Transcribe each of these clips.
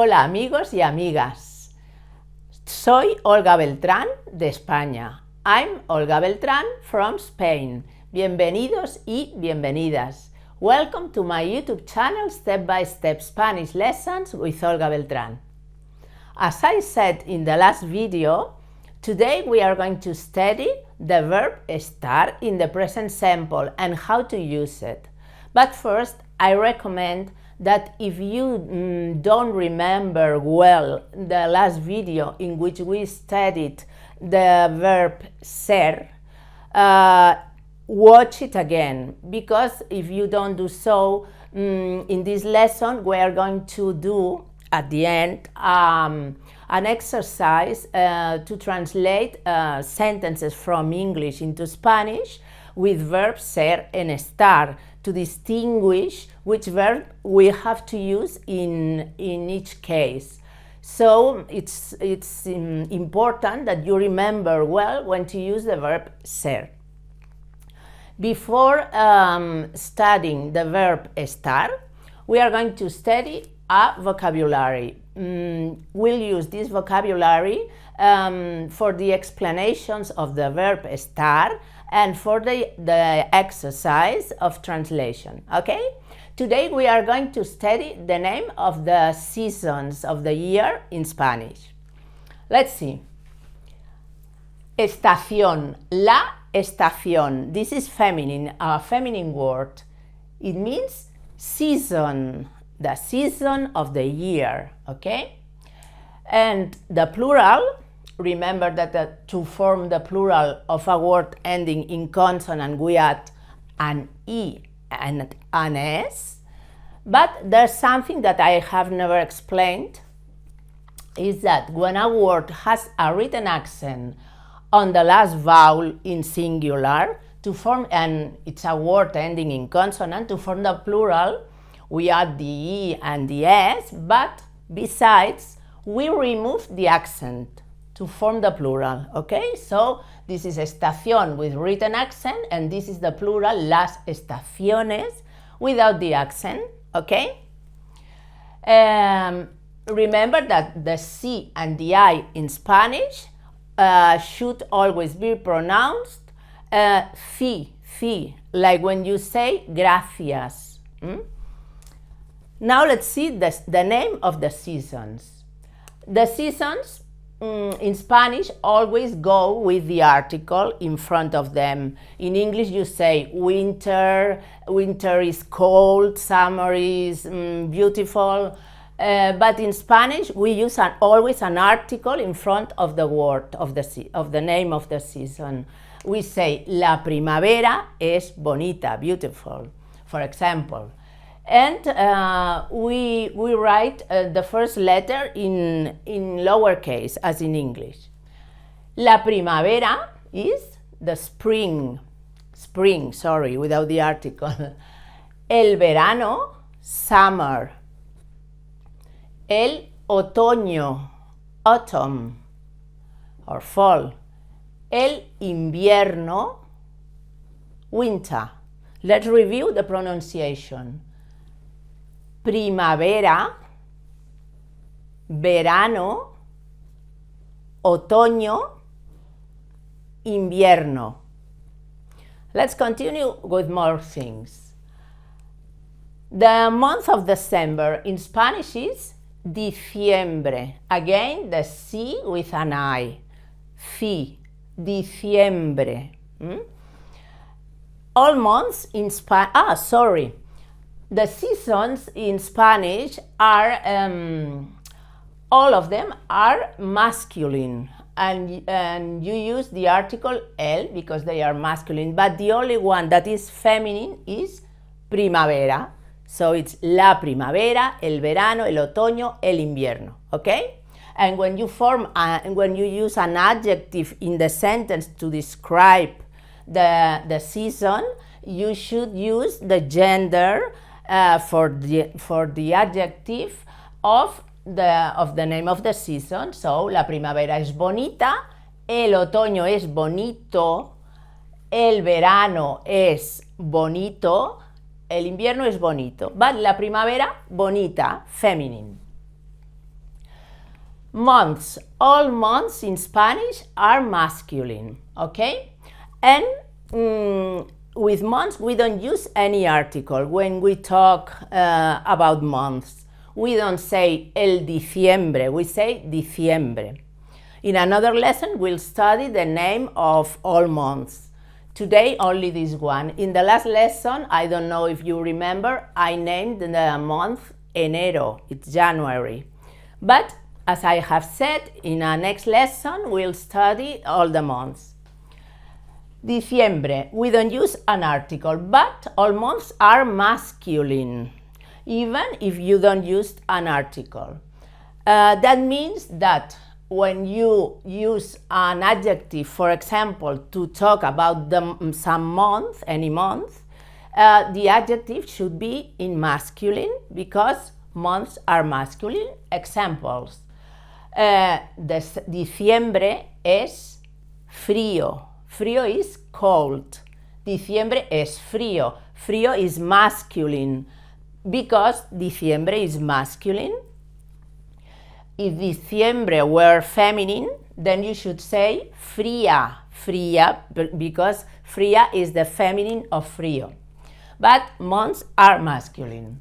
Hola amigos y amigas, soy Olga Beltrán de España. I'm Olga Beltrán from Spain. Bienvenidos y bienvenidas. Welcome to my YouTube channel Step-by-Step Spanish Lessons with Olga Beltrán. As I said in the last video, today we are going to study the verb ESTAR in the present simple and how to use it. But first, I recommend that if you don't remember well the last video in which we studied the verb ser, watch it again, because if you don't do so, in this lesson we are going to do at the end an exercise to translate sentences from English into Spanish with verb ser and estar, to distinguish which verb we have to use in each case. So it's important that you remember well when to use the verb ser. Before studying the verb estar, we are going to study a vocabulary. We'll use this vocabulary for the explanations of the verb estar and for the exercise of translation, okay? Today we are going to study the name of the seasons of the year in Spanish. Let's see. Estación, la estación. This is feminine, a feminine word. It means season, the season of the year, okay? And the plural, remember that to form the plural of a word ending in consonant, we add an E and an S. But there's something that I have never explained, is that when a word has a written accent on the last vowel in singular, to form, and it's a word ending in consonant, to form the plural, we add the E and the S, but besides, we remove the accent to form the plural, okay? So this is estación with written accent, and this is the plural, las estaciones, without the accent, okay? Remember that the C and the I in Spanish should always be pronounced fi, like when you say gracias. Now let's see the name of the seasons. The seasons in Spanish always go with the article in front of them. In English you say winter, winter is cold, summer is beautiful, but in Spanish we use always an article in front of the word, of the name of the season. We say la primavera es bonita, beautiful, for example. And we write the first letter in lowercase, as in English. La primavera is the spring, without the article. El verano, summer. El otoño, autumn, or fall. El invierno, winter. Let's review the pronunciation. Primavera, verano, otoño, invierno. Let's continue with more things. The month of December in Spanish is diciembre. Again, the C with an I. Diciembre. All months in Spanish, the seasons in Spanish are, all of them are masculine, and you use the article el because they are masculine, but the only one that is feminine is primavera. So it's la primavera, el verano, el otoño, el invierno, okay? And when you when you use an adjective in the sentence to describe the season, you should use the gender for the adjective of the name of the season. So la primavera es bonita, el otoño es bonito, el verano es bonito, el invierno es bonito. But la primavera, bonita, feminine. Months. All months in Spanish are masculine, okay? And with months, we don't use any article when we talk about months. We don't say el diciembre, we say diciembre. In another lesson, we'll study the name of all months. Today, only this one. In the last lesson, I don't know if you remember, I named the month enero, it's January. But as I have said, in our next lesson, we'll study all the months. Diciembre, we don't use an article, but all months are masculine, even if you don't use an article. That means that when you use an adjective, for example, to talk about some month, any month, the adjective should be in masculine because months are masculine. Examples. Diciembre es frío. Frío is cold. Diciembre es frío. Frío is masculine because diciembre is masculine. If diciembre were feminine, then you should say fría. Fría because fría is the feminine of frío. But months are masculine.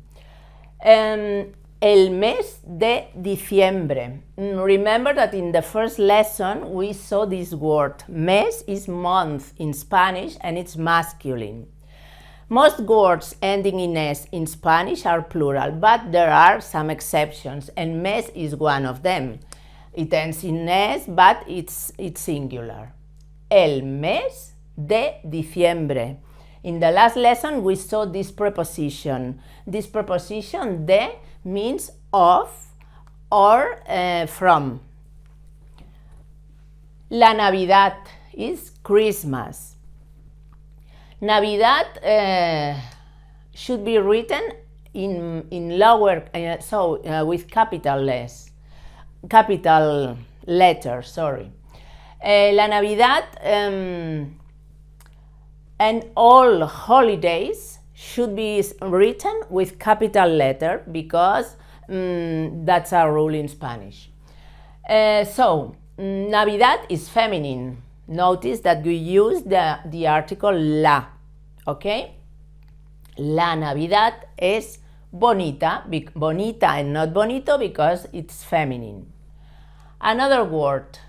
El mes de diciembre. Remember that in the first lesson we saw this word. Mes is month in Spanish and it's masculine. Most words ending in es in Spanish are plural, but there are some exceptions, and mes is one of them. It ends in es, but it's singular. El mes de diciembre. In the last lesson we saw this preposition. This preposition de means of or from. La Navidad is Christmas. Navidad should be written in lower, with capital letters, sorry. La Navidad and all holidays should be written with capital letter because that's a rule in Spanish. Navidad is feminine. Notice that we use the article la, okay? La Navidad es bonita, bonita and not bonito because it's feminine. Another word,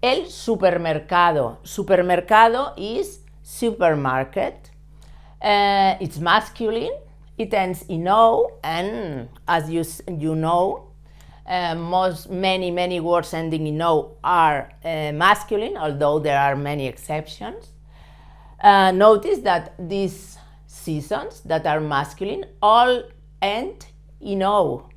el supermercado. Supermercado is supermarket. It's masculine. It ends in o, and as you know, many words ending in o are masculine, although there are many exceptions. Notice that these seasons that are masculine all end in o.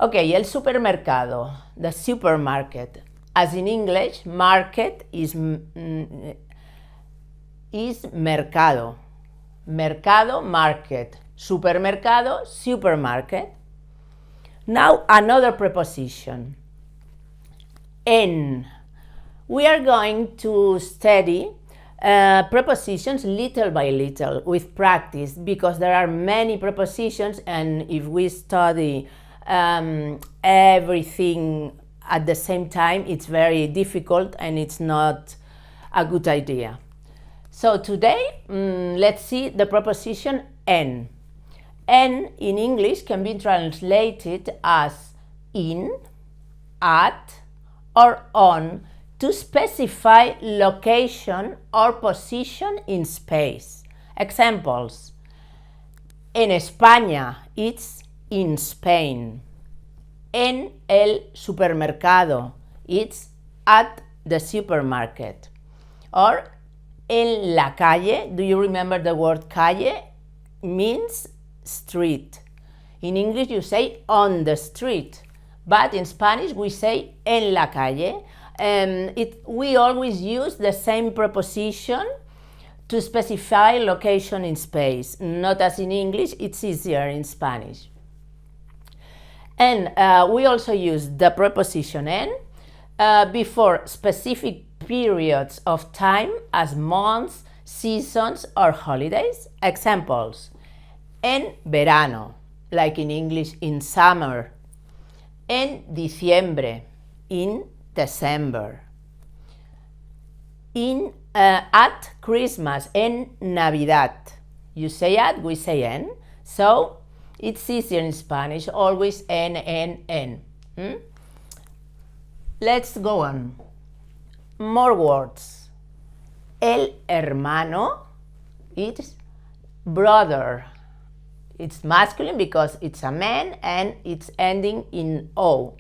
Okay, el supermercado, the supermarket. As in English, market is mercado. Mercado, market. Supermercado, supermarket. Now another preposition. En. We are going to study prepositions little by little with practice because there are many prepositions, and if we study everything at the same time, it's very difficult and it's not a good idea. So today, let's see the preposition en. En in English can be translated as in, at, or on to specify location or position in space. Examples. En España, it's in Spain. En el supermercado, it's at the supermarket. Or en la calle, do you remember the word calle? Means street. In English you say on the street, but in Spanish we say en la calle. We always use the same preposition to specify location in space, not as in English, it's easier in Spanish. And we also use the preposition en before specific periods of time as months, seasons, or holidays. Examples. En verano, like in English in summer. En diciembre, in December. At Christmas, en Navidad. You say at, we say en. So it's easier in Spanish, always en. Let's go on. More words. El hermano, it's brother. It's masculine because it's a man and it's ending in O.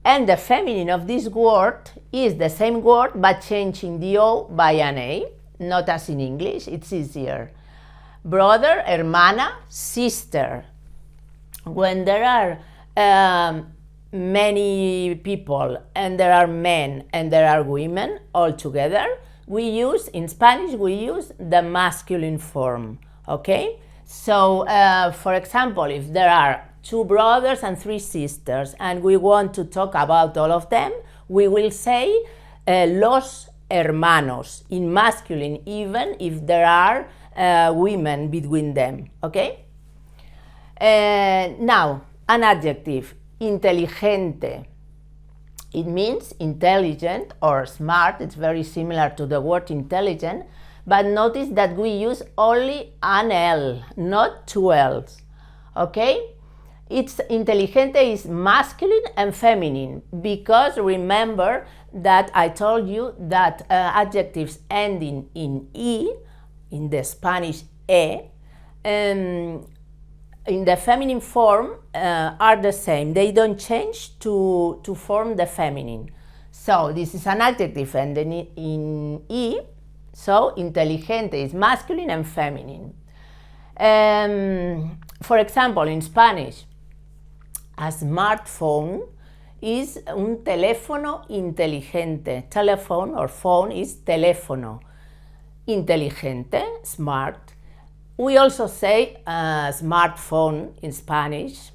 And the feminine of this word is the same word but changing the O by an A, not as in English, it's easier. Brother, hermana, sister. When there are many people and there are men and there are women all together, in Spanish we use the masculine form, okay? So, for example, if there are 2 brothers and 3 sisters and we want to talk about all of them, we will say los hermanos in masculine, even if there are women between them, okay? Now, an adjective, inteligente. It means intelligent or smart. It's very similar to the word intelligent, but notice that we use only an L, not 2 L's, okay? It's inteligente is masculine and feminine because remember that I told you that adjectives ending in E, in the Spanish E, in the feminine form are the same. They don't change to form the feminine. So this is an adjective ending in E, so inteligente is masculine and feminine. For example, in Spanish, a smartphone is un teléfono inteligente. Telephone or phone is teléfono. Inteligente, smart. We also say smartphone in Spanish.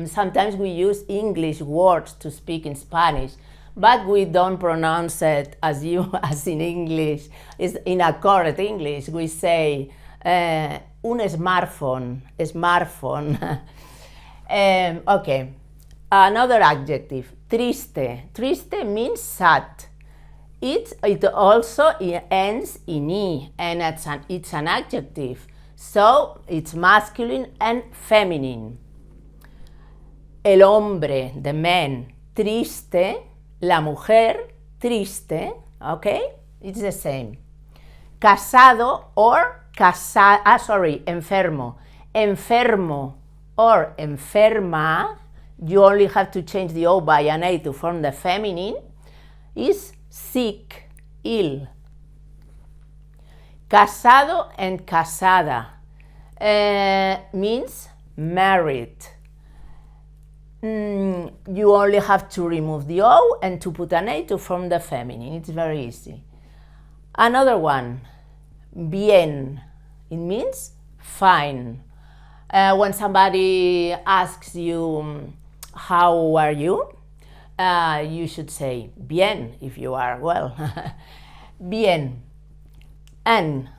Sometimes we use English words to speak in Spanish, but we don't pronounce it as in English. It's in a correct English. We say un smartphone. Okay, another adjective, triste. Triste means sad. It also ends in E, and it's an adjective. So it's masculine and feminine. El hombre, the man, triste. La mujer, triste. Okay, it's the same. Casado or enfermo. Enfermo or enferma, you only have to change the O by an A to form the feminine, is sick, ill. Casado and casada means married. You only have to remove the O and to put an A to form the feminine. It's very easy. Another one, bien. It means fine. When somebody asks you, how are you? You should say bien if you are well. Bien. And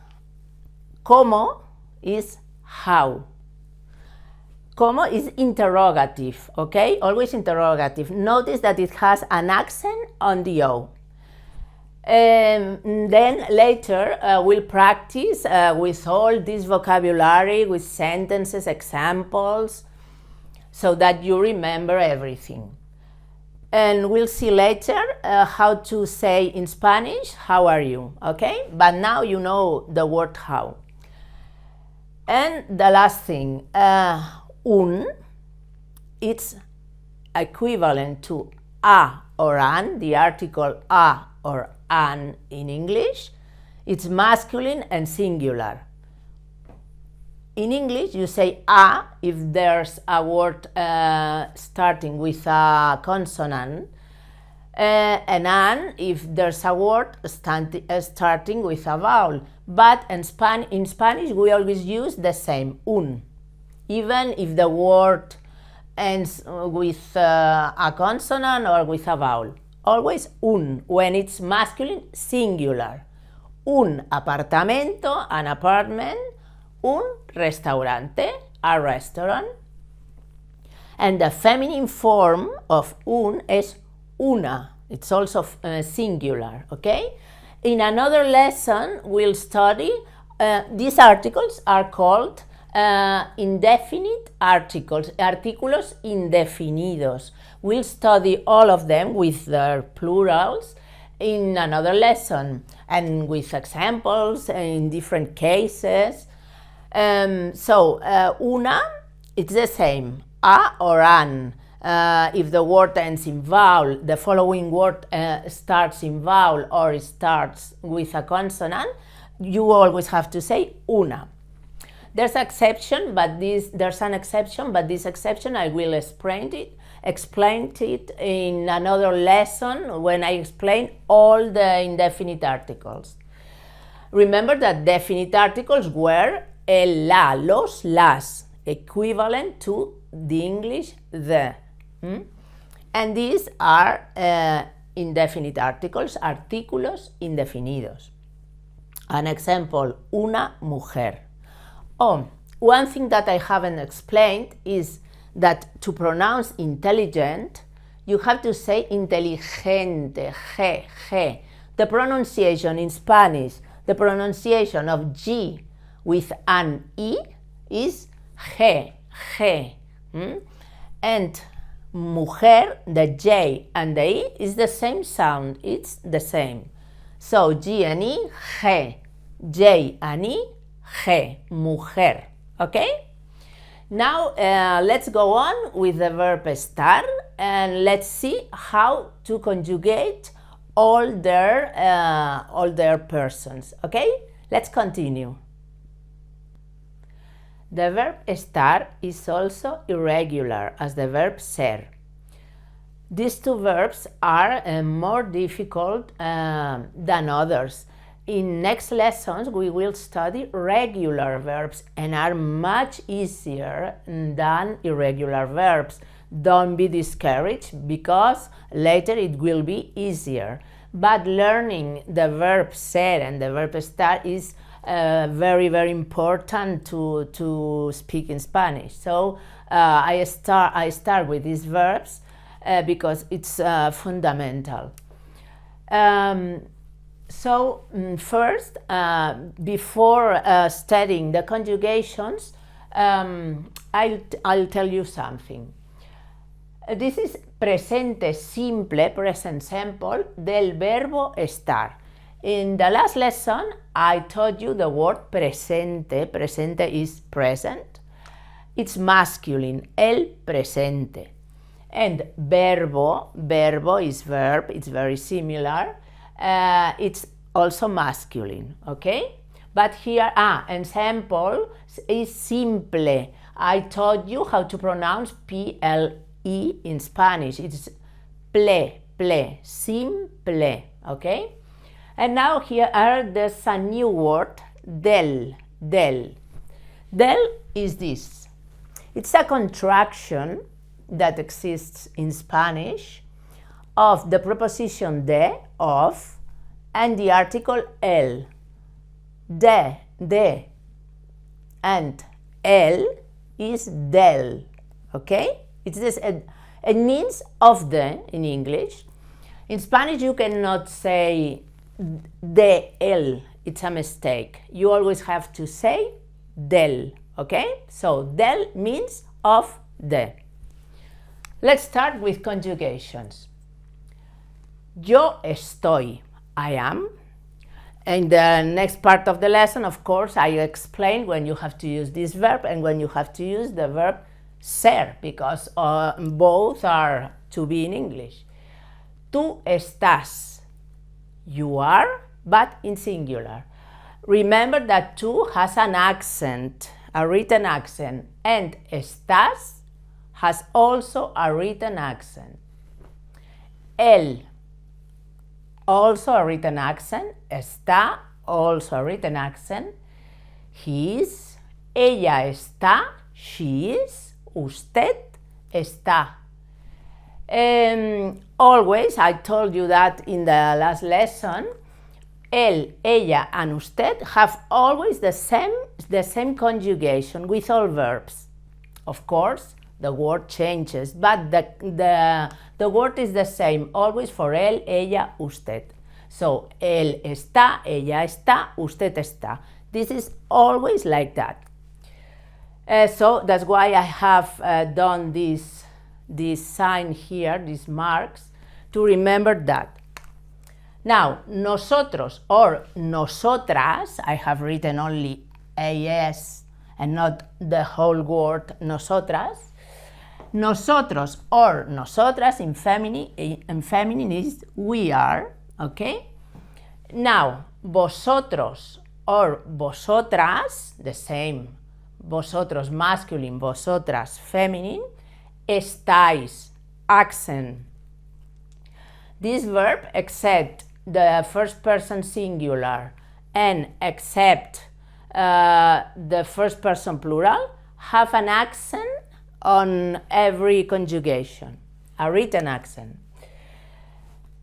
como is how. Como is interrogative, okay? Always interrogative. Notice that it has an accent on the O. Then later we'll practice with all this vocabulary, with sentences, examples, so that you remember everything. And we'll see later how to say in Spanish, how are you, okay? But now you know the word how. And the last thing, un, it's equivalent to a or an, the article a or an in English. It's masculine and singular. In English, you say a if there's a word starting with a consonant, and an if there's a word starting with a vowel. But in Spanish, we always use the same, un, even if the word ends with a consonant or with a vowel. Always un, when it's masculine, singular. Un apartamento, an apartment. Un restaurante, a restaurant. And the feminine form of un is una. It's also singular, okay? In another lesson, we'll study, these articles are called indefinite articles, artículos indefinidos. We'll study all of them with their plurals in another lesson and with examples in different cases. Una, it's the same, a or an. If the word ends in vowel, the following word starts in vowel or starts with a consonant, you always have to say una. There's an exception, but this exception I will explain it in another lesson when I explain all the indefinite articles. Remember that definite articles were el, la, los, las, equivalent to the English the. And these are indefinite articles, artículos indefinidos. An example, una mujer. Oh, one thing that I haven't explained is that to pronounce intelligent, you have to say inteligente, ge. The pronunciation in Spanish, the pronunciation of G with an I is ge. And mujer, the J and the I is the same sound, it's the same. So G and I, ge, J and I, ge, mujer, okay? Now let's go on with the verb estar and let's see how to conjugate all their persons, okay? Let's continue. The verb estar is also irregular as the verb ser. These two verbs are more difficult than others. In next lessons, we will study regular verbs and are much easier than irregular verbs. Don't be discouraged because later it will be easier. But learning the verb ser and the verb estar is very, very important to speak in Spanish. So I start with these verbs because it's fundamental. First, before studying the conjugations, I'll tell you something. This is presente simple, present simple, del verbo estar. In the last lesson, I taught you the word presente. Presente is present. It's masculine, el presente. And verbo is verb, it's very similar. It's also masculine, okay? But here, ensample is simple. I taught you how to pronounce P-L-E in Spanish. It's ple, simple, okay? And now here there's a new word, del. Del is this. It's a contraction that exists in Spanish of the preposition de, of, and the article el. De, and el is del, okay? It's this, it means of the in English. In Spanish you cannot say de el, it's a mistake. You always have to say del, okay? So del means of the. Let's start with conjugations. Yo estoy, I am. In the next part of the lesson, of course, I explain when you have to use this verb and when you have to use the verb ser, because both are to be in English. Tú estás, you are, but in singular. Remember that tú has an accent, a written accent, and estás has also a written accent. Él, also a written accent. Está, also a written accent. He is, ella está, she is, usted está. Always, I told you that in the last lesson, él, ella, and usted have always the same conjugation with all verbs. Of course, the word changes, but the word is the same, always for él, ella, usted. So, él está, ella está, usted está. This is always like that. So that's why I have done this sign here, these marks, to remember that. Now, nosotros or nosotras, I have written only AS and not the whole word nosotras. Nosotros or nosotras in feminine is we are, okay? Now, vosotros or vosotras, the same, vosotros masculine, vosotras feminine, estáis, accent. This verb, except the first person singular and except the first person plural, have an accent on every conjugation, a written accent.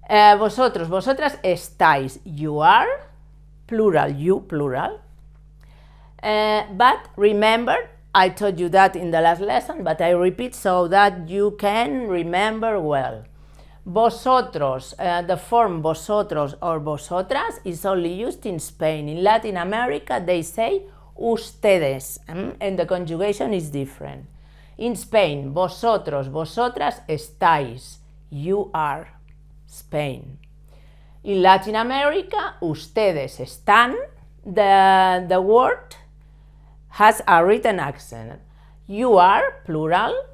Vosotros, vosotras estáis, you are, plural, you, plural. But remember, I told you that in the last lesson, but I repeat so that you can remember well. Vosotros, the form vosotros or vosotras is only used in Spain. In Latin America, they say ustedes, and the conjugation is different. In Spain, vosotros, vosotras estáis, you are, Spain. In Latin America, ustedes están, the word has a written accent. You are, plural,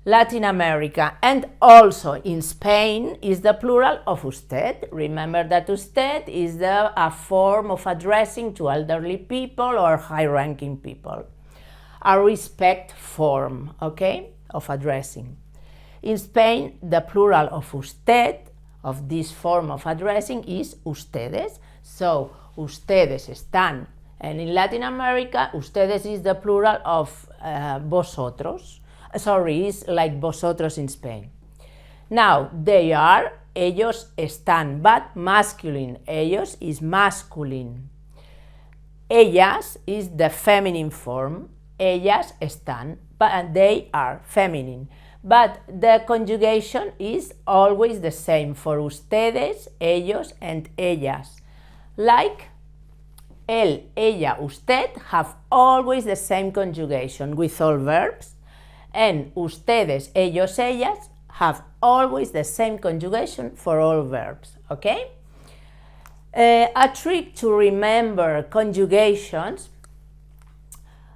Latin America, and also in Spain is the plural of usted. Remember that usted is a form of addressing to elderly people or high-ranking people. A respect form, okay, of addressing. In Spain, the plural of usted, of this form of addressing, is ustedes. So, ustedes están. And in Latin America, ustedes is the plural of vosotros. Sorry, it's like vosotros in Spain. Now, they are, ellos están, but masculine. Ellos is masculine. Ellas is the feminine form. Ellas están, but they are feminine. But the conjugation is always the same for ustedes, ellos, and ellas. Like él, ella, usted have always the same conjugation with all verbs, and ustedes, ellos, ellas have always the same conjugation for all verbs, okay? A trick to remember conjugations,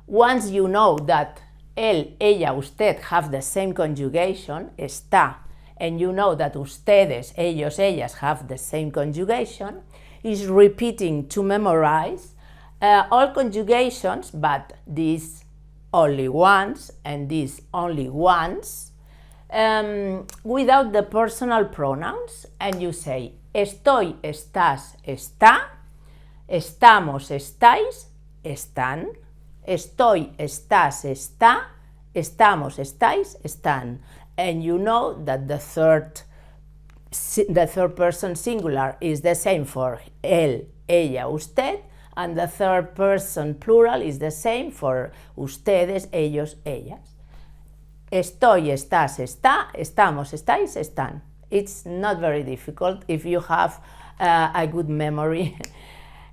once you know that él, ella, usted have the same conjugation, está, and you know that ustedes, ellos, ellas have the same conjugation, is repeating to memorize all conjugations, but these only once and these only once, without the personal pronouns, and you say estoy, estás, está, estamos, estáis, están, estoy, estás, está, estamos, estáis, están, and you know that the third person singular is the same for él, ella, usted, and the third person plural is the same for ustedes, ellos, ellas. Estoy, estás, está, estamos, estáis, están. It's not very difficult if you have a good memory.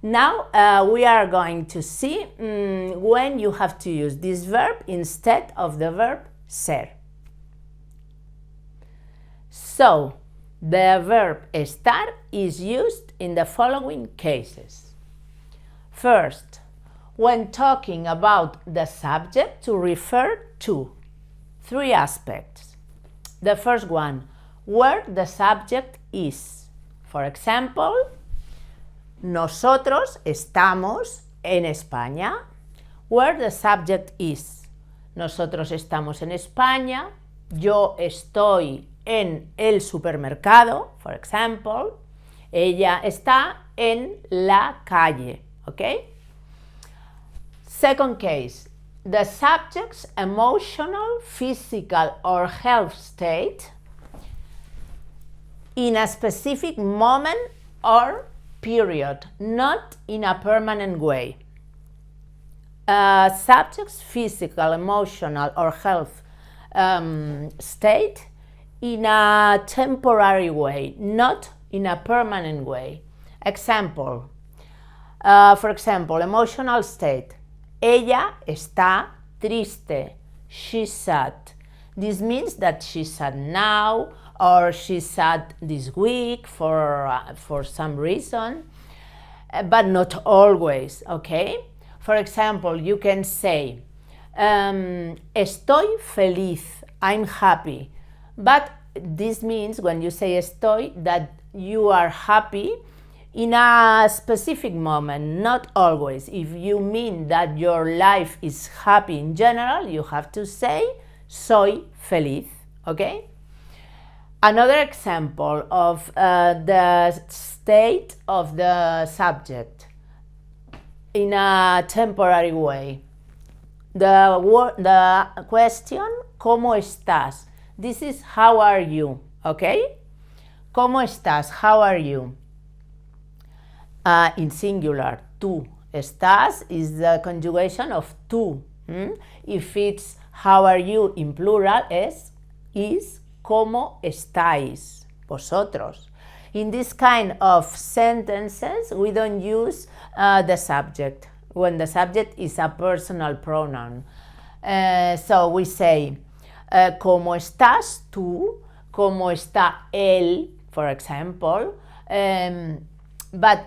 Now we are going to see when you have to use this verb instead of the verb ser. So, the verb estar is used in the following cases. First, when talking about the subject to refer to. Three aspects. The first one, where the subject is. For example, nosotros estamos en España. Where the subject is. Nosotros estamos en España. Yo estoy en el supermercado, for example. Ella está en la calle, okay? Second case, the subject's emotional, physical, or health state in a specific moment or period, not in a permanent way. Subject's physical, emotional, or health state in a temporary way, not in a permanent way. Example, for example, emotional state. Ella está triste. She's sad. This means that she's sad now, or she's sad this week for some reason, but not always, okay? For example, you can say, estoy feliz, I'm happy. But this means, when you say estoy, that you are happy in a specific moment, not always. If you mean that your life is happy in general, you have to say soy feliz, okay? Another example of the state of the subject in a temporary way. The question, ¿cómo estás? This is how are you, okay? ¿Cómo estás? How are you? In singular, tú. Estás is the conjugation of tú. If it's how are you in plural, is ¿cómo estáis? Vosotros. In this kind of sentences, we don't use the subject, when the subject is a personal pronoun. So we say, ¿cómo estás tú? ¿Cómo está él? For example. But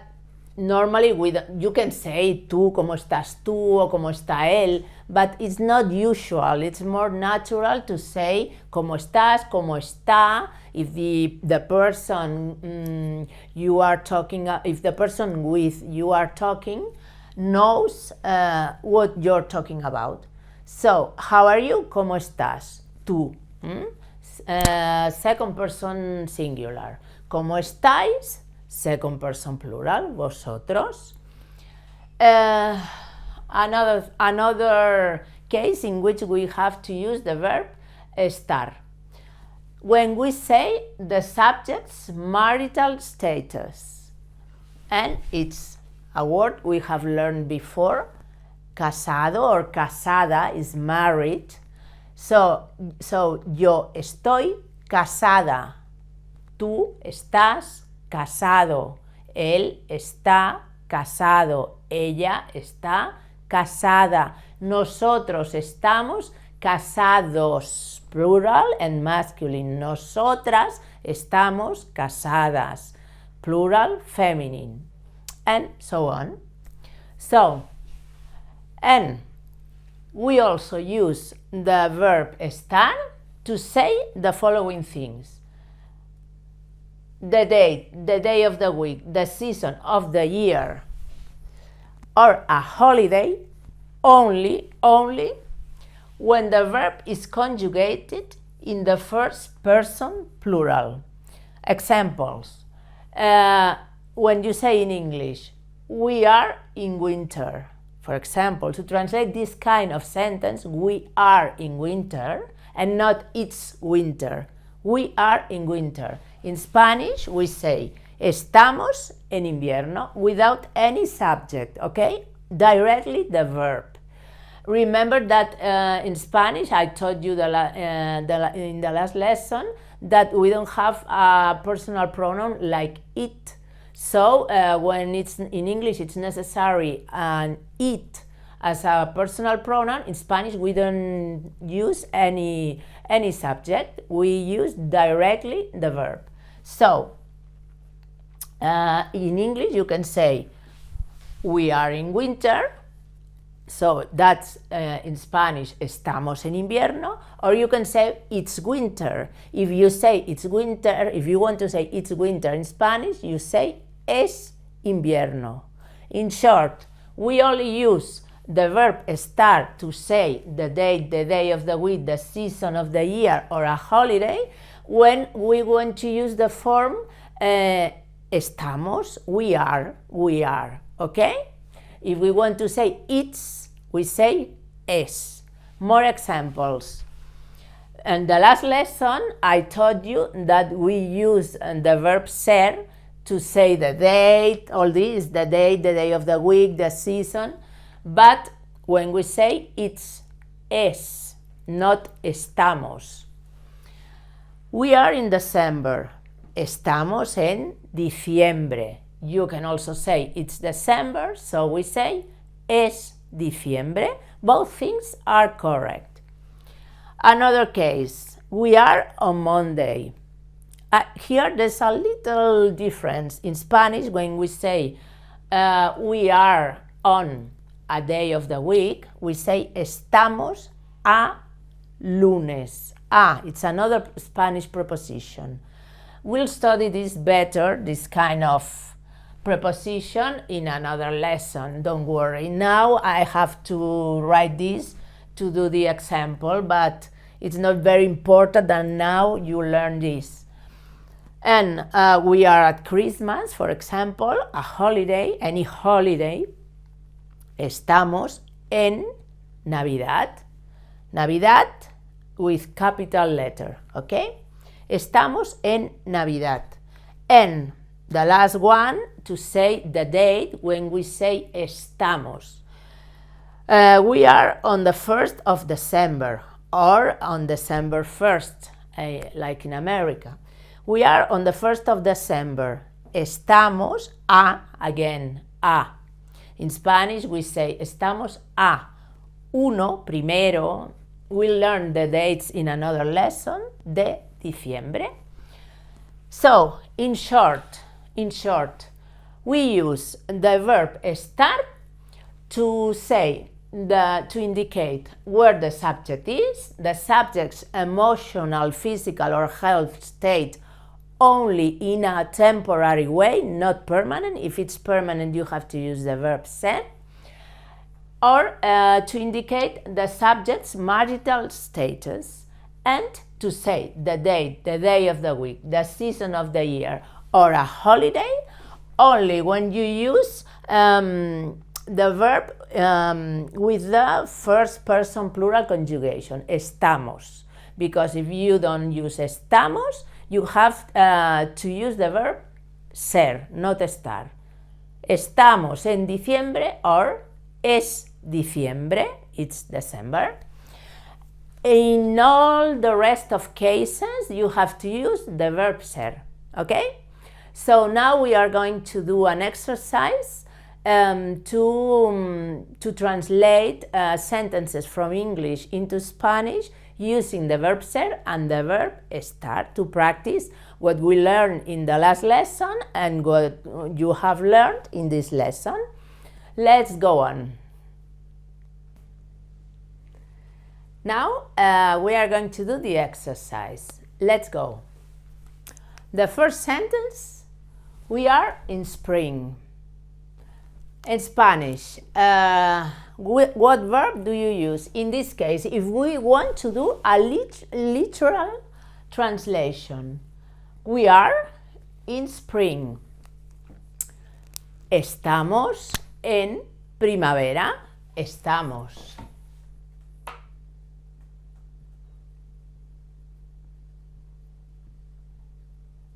normally you can say tú, ¿cómo estás tú? O ¿cómo está él? But it's not usual. It's more natural to say ¿cómo estás? ¿Cómo está? If the person you are talking, if the person with you are talking knows what you're talking about. So, how are you? ¿Cómo estás? Tú. Second person singular. ¿Cómo estáis? Second person plural, vosotros. Another case in which we have to use the verb ESTAR. When we say the subject's marital status, and it's a word we have learned before, casado or casada is married. So yo estoy casada, tú estás casado, él está casado, ella está casada, nosotros estamos casados, plural and masculine, nosotras estamos casadas, plural, feminine, and so on. So, and we also use the verb estar to say the following things. The date, the day of the week, the season of the year, or a holiday, only when the verb is conjugated in the first person plural. Examples. When you say in English, we are in winter. For example, to translate this kind of sentence, we are in winter, and not it's winter. We are in winter. In Spanish, we say, estamos en invierno, without any subject, okay? Directly the verb. Remember that in Spanish, I told you in the last lesson that we don't have a personal pronoun like it. So when it's in English, it's necessary an it as a personal pronoun. In Spanish, we don't use any subject. We use directly the verb. So in English, you can say, we are in winter. So that's in Spanish, estamos en invierno. Or you can say, it's winter. If you say it's winter, if you want to say it's winter in Spanish, you say es invierno. In short, we only use the verb estar to say the date, the day of the week, the season of the year, or a holiday when we want to use the form estamos, we are, okay? If we want to say it's, we say es. More examples. In the last lesson, I told you that we use the verb ser to say the date, all this, the day of the week, the season. But when we say it's es, not estamos. We are in December. Estamos en diciembre. You can also say it's December, so we say es diciembre. Both things are correct. Another case, we are on Monday. Here there's a little difference. In Spanish, when we say we are on a day of the week, we say estamos a lunes. It's another Spanish preposition. We'll study this better, this kind of preposition, in another lesson. Don't worry. Now I have to write this to do the example, but it's not very important, and now you learn this. And we are at Christmas, for example, a holiday, any holiday. Estamos en Navidad. Navidad with capital letter, okay? Estamos en Navidad. And the last one, to say the date when we say estamos. We are on the 1st of December or on December 1st, like in America. We are on the 1st of December. Estamos a, again, a. In Spanish we say estamos a uno, primero. We'll learn the dates in another lesson, de diciembre. So, in short, we use the verb estar to say, to indicate where the subject is, the subject's emotional, physical, or health state only in a temporary way, not permanent. If it's permanent, you have to use the verb ser. Or to indicate the subject's marital status, and to say the date, the day of the week, the season of the year, or a holiday, only when you use the verb with the first person plural conjugation, estamos. Because if you don't use estamos, you have to use the verb ser, not estar. Estamos en diciembre, or es diciembre, it's December. In all the rest of cases, you have to use the verb ser, okay? So now we are going to do an exercise to translate sentences from English into Spanish using the verb ser and the verb estar, to practice what we learned in the last lesson and what you have learned in this lesson. Let's go on. Now we are going to do the exercise. Let's go. The first sentence, we are in spring. In Spanish, what verb do you use? In this case, if we want to do a literal translation, we are in spring. Estamos en primavera. Estamos.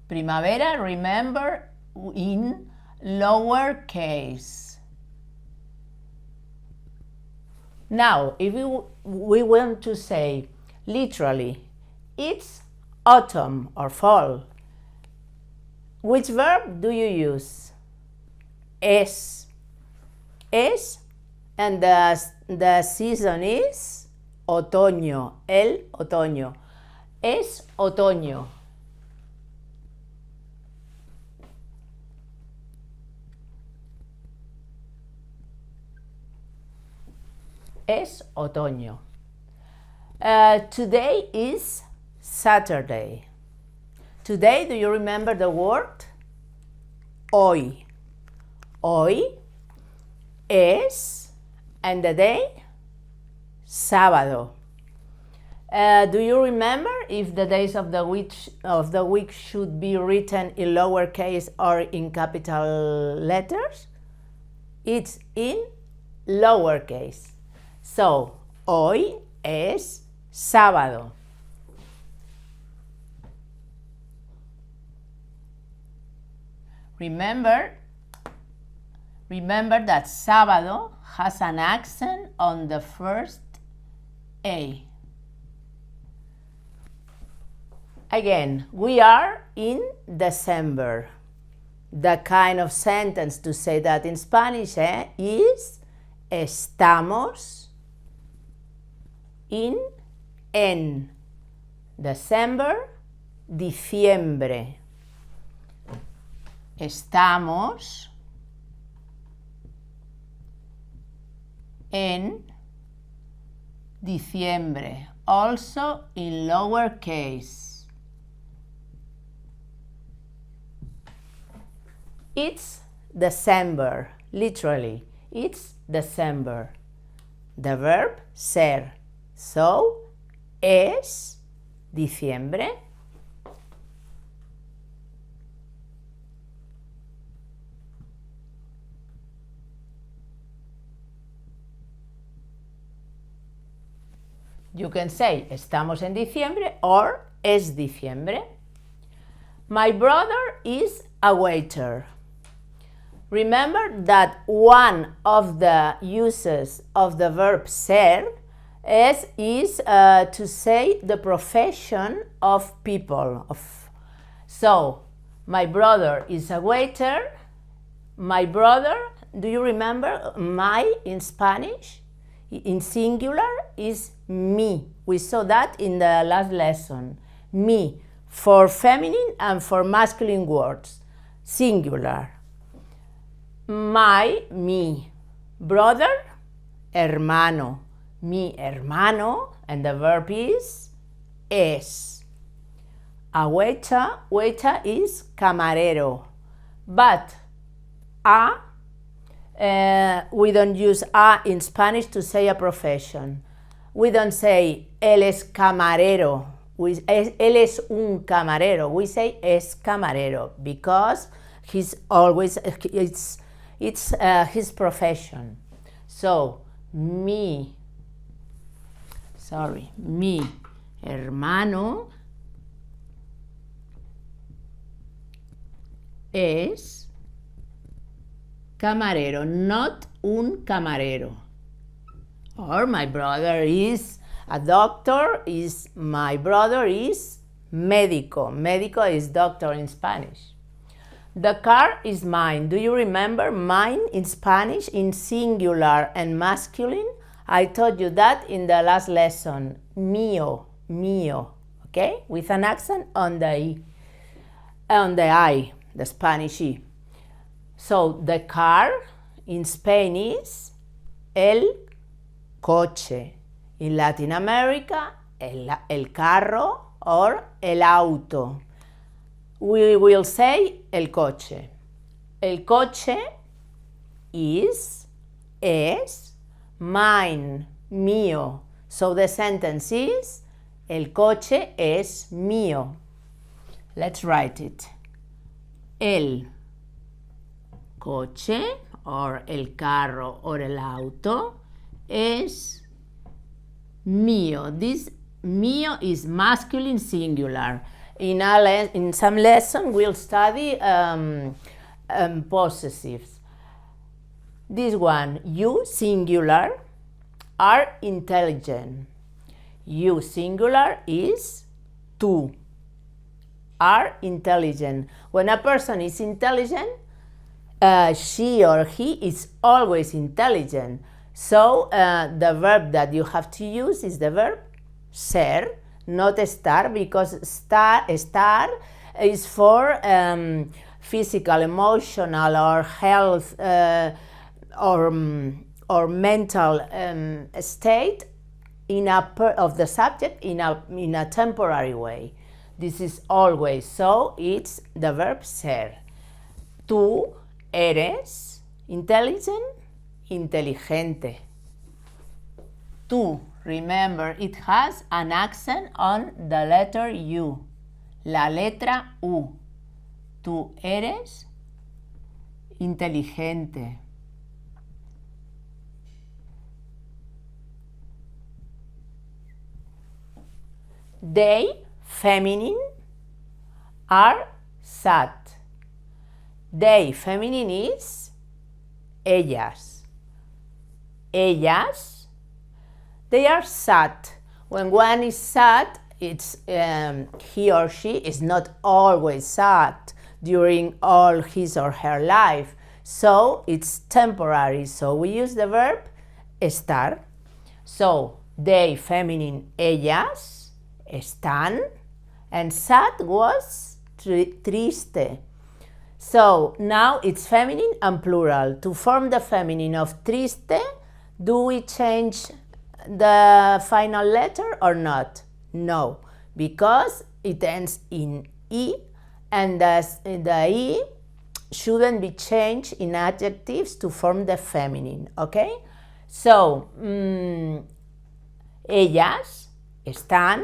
Primavera, remember, in lower case. Now, if we want to say literally, it's autumn or fall, which verb do you use? Es. Es, and the season is otoño, el otoño. Es otoño. Es otoño. Today is Saturday. Today, do you remember the word? Hoy. Hoy es, and the day? Sábado. Do you remember if the days of the week should be written in lowercase or in capital letters? It's in lowercase. So, hoy es sábado. Remember that sábado has an accent on the first A. Again, we are in December. The kind of sentence to say that in Spanish is estamos en December, diciembre. Estamos en diciembre, also in lowercase. It's December, literally, it's December. The verb ser, so, es diciembre. You can say estamos en diciembre or es diciembre. My brother is a waiter. Remember that one of the uses of the verb ser is to say the profession of people. So, my brother is a waiter. My brother, do you remember my in Spanish? In singular is mi. We saw that in the last lesson. Mi, for feminine and for masculine words. Singular. Mi. Brother, hermano. Mi hermano, and the verb is es. A waiter is camarero. But we don't use a in Spanish to say a profession. We don't say él es camarero. Él es un camarero. We say es camarero because he's always, it's his profession. So, mi hermano es camarero, not un camarero. Or my brother is a doctor, my brother is médico. Médico is doctor in Spanish. The car is mine. Do you remember mine in Spanish in singular and masculine? I taught you that in the last lesson. Mío, okay? With an accent on the I, the Spanish I. So the car in Spain is el coche. In Latin America, el carro or el auto. We will say el coche. El coche es mine, mío. So the sentence is el coche es mío. Let's write it. El coche or el carro or el auto es mío. This mío is masculine singular. In some lesson we'll study possessives. This one, you singular, are intelligent. You singular is tú. Are intelligent. When a person is intelligent, she or he is always intelligent. So the verb that you have to use is the verb ser, not estar, because estar is for physical, emotional, or health or mental state of the subject in a temporary way. This is always, so it's the verb ser. Tú eres intelligent, inteligente. Tú, remember, it has an accent on the letter U. La letra U. Tú eres inteligente. They, feminine, are sad. They, feminine, is ellas. Ellas, they are sad. When one is sad, he or she is not always sad during all his or her life, so it's temporary, so we use the verb estar. So they, feminine, ellas, están, and sad was triste. So now it's feminine and plural. To form the feminine of triste, do we change the final letter or not? No, because it ends in E, and the E shouldn't be changed in adjectives to form the feminine, okay? So, ellas están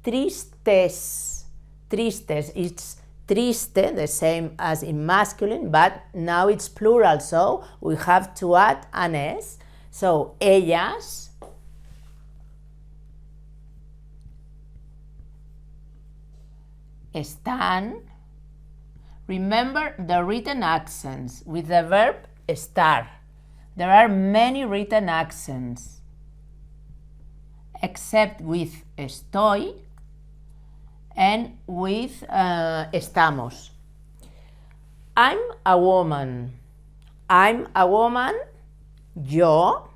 tristes. Tristes, it's triste, the same as in masculine, but now it's plural, so we have to add an S. So, ellas están. Remember the written accents with the verb estar. There are many written accents, except with estoy and with estamos. I'm a woman. I'm a woman. Yo.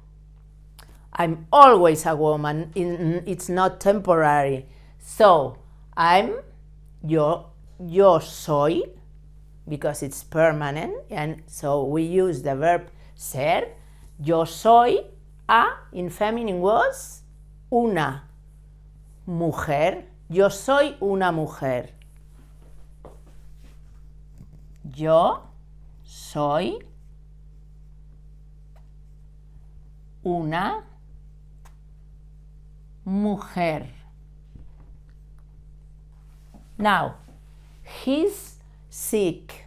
I'm always a woman. It's not temporary. So, yo soy, because it's permanent, and so we use the verb ser. Yo soy in feminine was una mujer. Yo soy una mujer. Yo soy una mujer. Now, he's sick.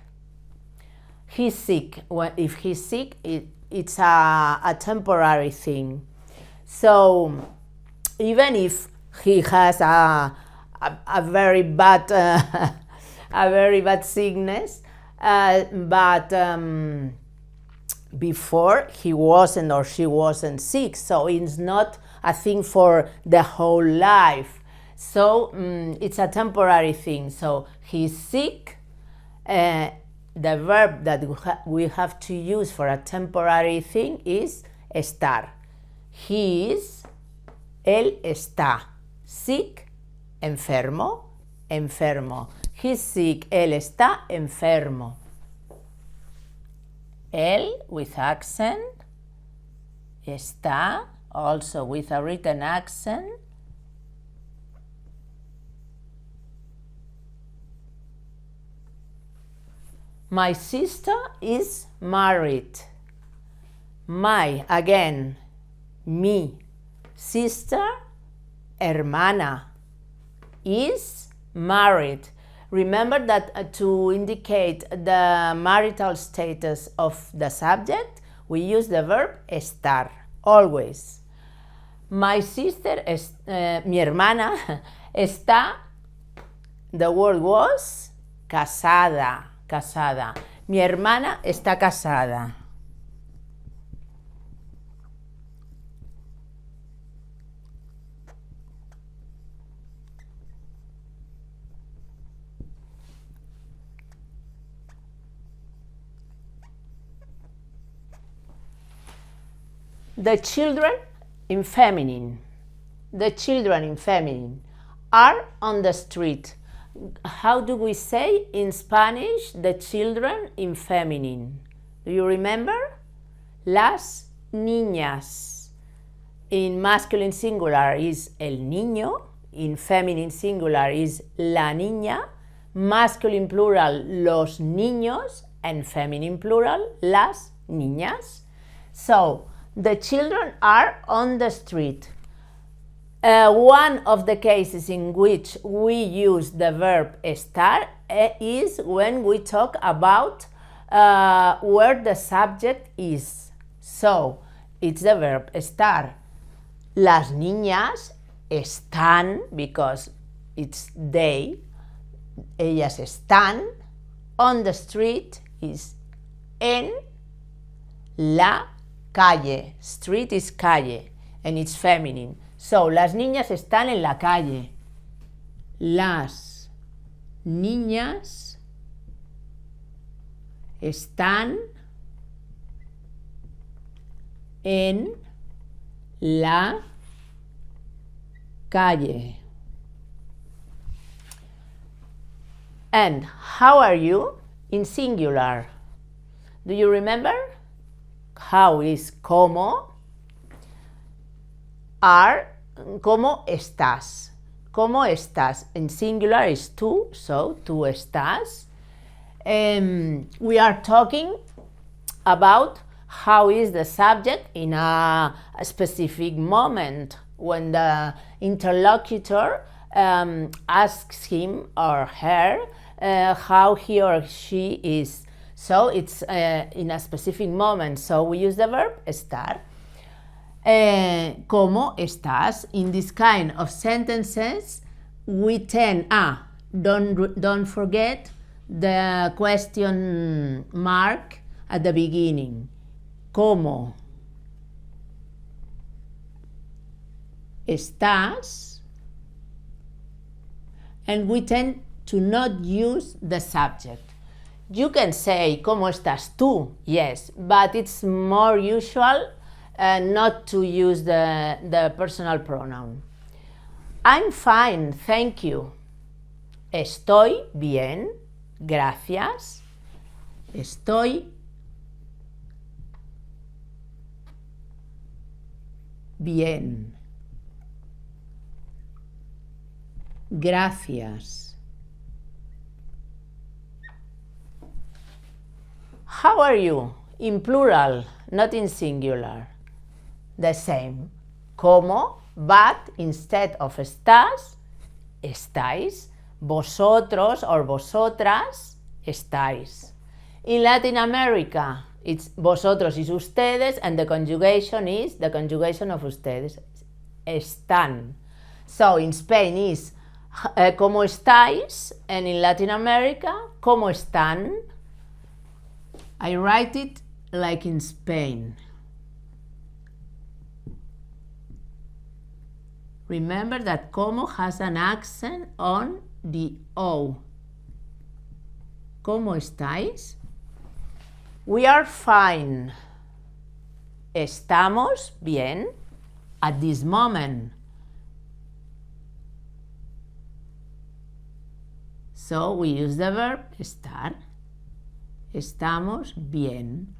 He's sick. Well, if he's sick, it's a temporary thing. So, even if he has a very bad sickness, but before he wasn't or she wasn't sick, so it's not a thing for the whole life. So it's a temporary thing. So he's sick. The verb that we have to use for a temporary thing is estar. He is, él está. Sick, enfermo, enfermo. He's sick, él está enfermo. Él with accent, está also with a written accent. My sister is married. My, again, mi. Sister, hermana, is married. Remember that to indicate the marital status of the subject, we use the verb estar, always. My sister, mi hermana, está, the word was casada. Casada. Mi hermana está casada. The children in feminine. The children in feminine are on the street. How do we say in Spanish the children in feminine? Do you remember? Las niñas. In masculine singular is el niño. In feminine singular is la niña. Masculine plural los niños. And feminine plural las niñas. So, the children are on the street. One of the cases in which we use the verb estar is when we talk about where the subject is. So, it's the verb estar. Las niñas están, because it's they. Ellas están. On the street is en la calle. Street is calle, and it's feminine. So, las niñas están en la calle. Las niñas están en la calle. And how are you in singular? Do you remember? How is ¿cómo? Are, ¿cómo estás? ¿Cómo estás? In singular is tú, so tú estás. We are talking about how is the subject in a specific moment when the interlocutor asks him or her how he or she is. So it's in a specific moment, so we use the verb estar. ¿Cómo estás? In this kind of sentences, we tend, don't forget the question mark at the beginning. ¿Cómo estás? And we tend to not use the subject. You can say, ¿cómo estás tú? Yes, but it's more usual not to use the personal pronoun. I'm fine, thank you. Estoy bien, gracias. Estoy bien. Gracias. How are you? In plural, not in singular. The same. ¿Cómo? But instead of estás, estáis. Vosotros or vosotras, estáis. In Latin America, it's vosotros is ustedes, and the conjugation is the conjugation of ustedes. Están. So in Spain is ¿cómo estáis? And in Latin America, ¿cómo están? I write it like in Spain. Remember that ¿cómo has an accent on the O. ¿Cómo estáis? We are fine. Estamos bien at this moment. So we use the verb estar. Estamos bien.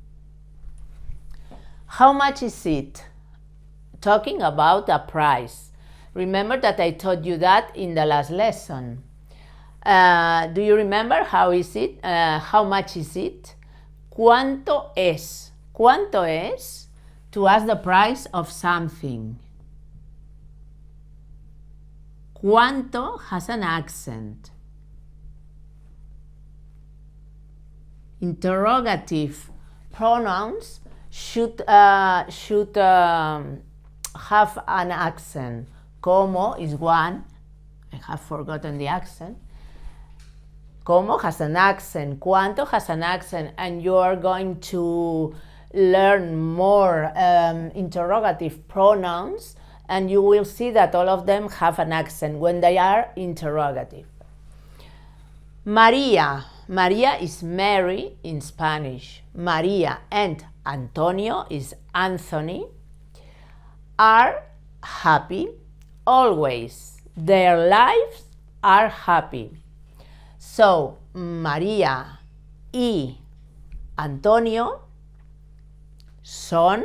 How much is it? Talking about a price. Remember that I told you that in the last lesson. Do you remember how is it? How much is it? ¿Cuánto es? ¿Cuánto es? To ask the price of something. ¿Cuánto has an accent. Interrogative pronouns should have an accent. ¿Cómo is one. I have forgotten the accent. ¿Cómo has an accent. ¿Cuánto has an accent. And you are going to learn more interrogative pronouns, and you will see that all of them have an accent when they are interrogative. Maria. Maria is Mary in Spanish. Maria and Antonio is Anthony. Are happy always. Their lives are happy. So, María y Antonio son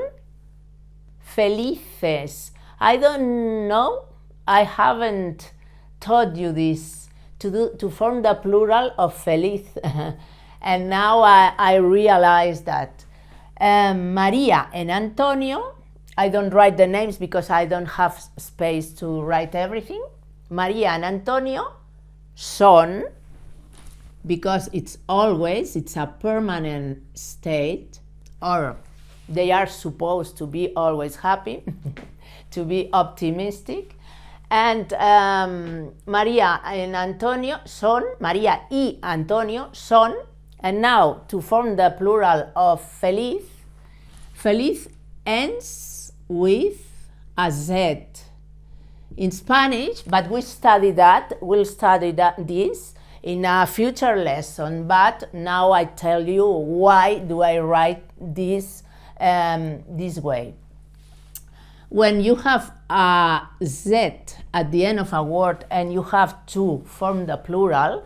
felices. I don't know, I haven't taught you this, to form the plural of feliz. And now I realize that María and Antonio, I don't write the names because I don't have space to write everything. María and Antonio son, because it's always, it's a permanent state, or they are supposed to be always happy, to be optimistic. And María and Antonio son, María y Antonio son, and now to form the plural of feliz, feliz ends with a Z. in Spanish, but we'll study this in a future lesson. But now I tell you why do I write this this way. When you have a Z at the end of a word and you have to form the plural,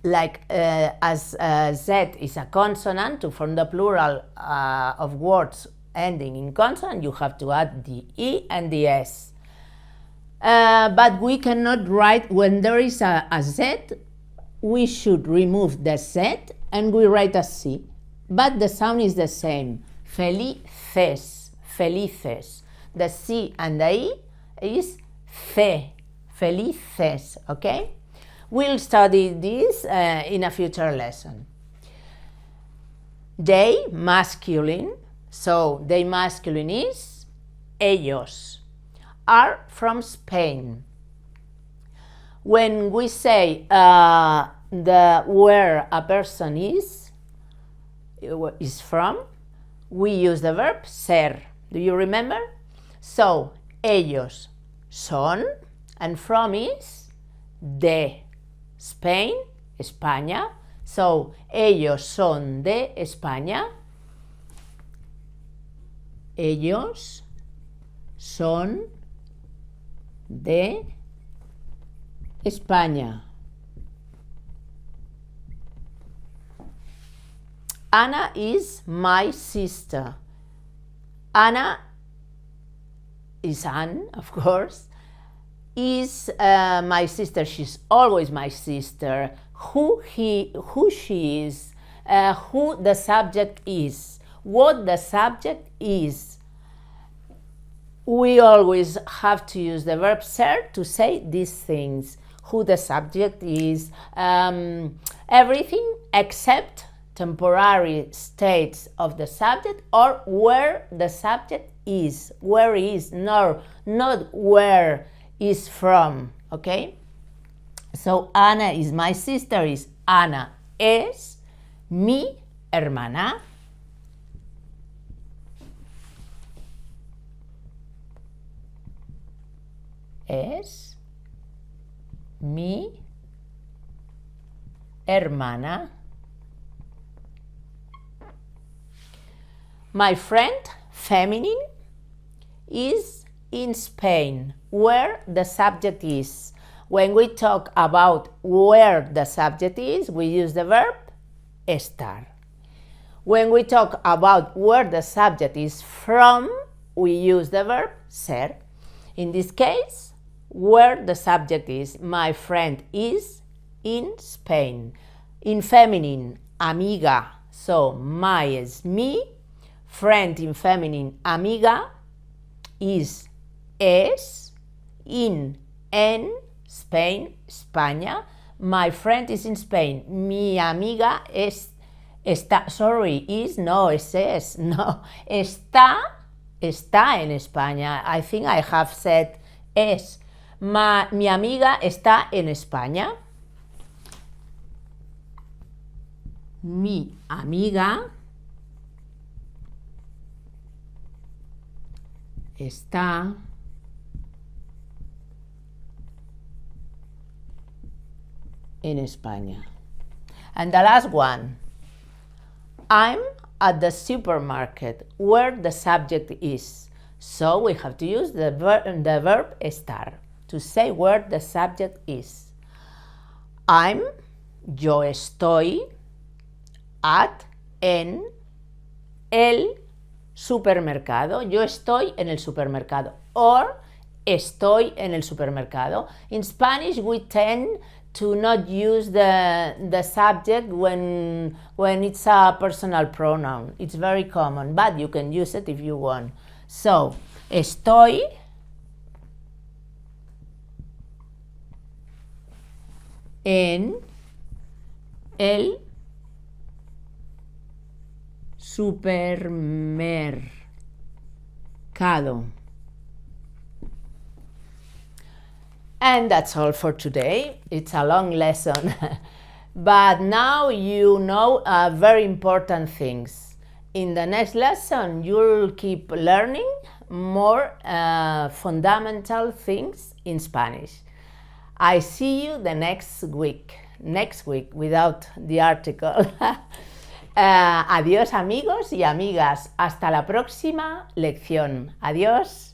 like as Z is a consonant, to form the plural of words ending in consonant, you have to add the E and the S. But we cannot write, when there is a Z, we should remove the Z and we write a C. But the sound is the same. Felices, felices. The C and the E is fe, felices, okay? We'll study this in a future lesson. They, masculine, so they masculine is ellos, are from Spain. When we say where a person is from, we use the verb ser. Do you remember? So, ellos son, and from is de. Spain, España. So, ellos son de España. Ellos son de España. Ana is my sister. Ana is Anne, of course, is my sister. She's always my sister. Who she is, who the subject is, what the subject is. We always have to use the verb ser to say these things. Who the subject is, everything except temporary states of the subject or where the subject is. Where is, no, not where is from, okay? So Ana is my sister, is Ana es mi hermana. Es mi hermana. My friend, feminine, is in Spain, where the subject is. When we talk about where the subject is, we use the verb ESTAR. When we talk about where the subject is from, we use the verb ser. In this case, where the subject is, my friend is in Spain. In feminine, amiga, so my is me. Friend in feminine, amiga, is es, in, en, Spain, España. My friend is in Spain. Mi amiga está en España. I think I have said es. Mi amiga está en España. Mi amiga está en España. And the last one, I'm at the supermarket, where the subject is. So we have to use the verb estar to say where the subject is. Yo estoy en el supermercado. Yo estoy en el supermercado. Or estoy en el supermercado. In Spanish, we tend to not use the subject when it's a personal pronoun. It's very common, but you can use it if you want. So, estoy en el supermercado. And that's all for today. It's a long lesson, but now you know very important things. In the next lesson, you'll keep learning more fundamental things in Spanish. I see you the next week without the article. Adiós amigos y amigas, hasta la próxima lección. Adiós.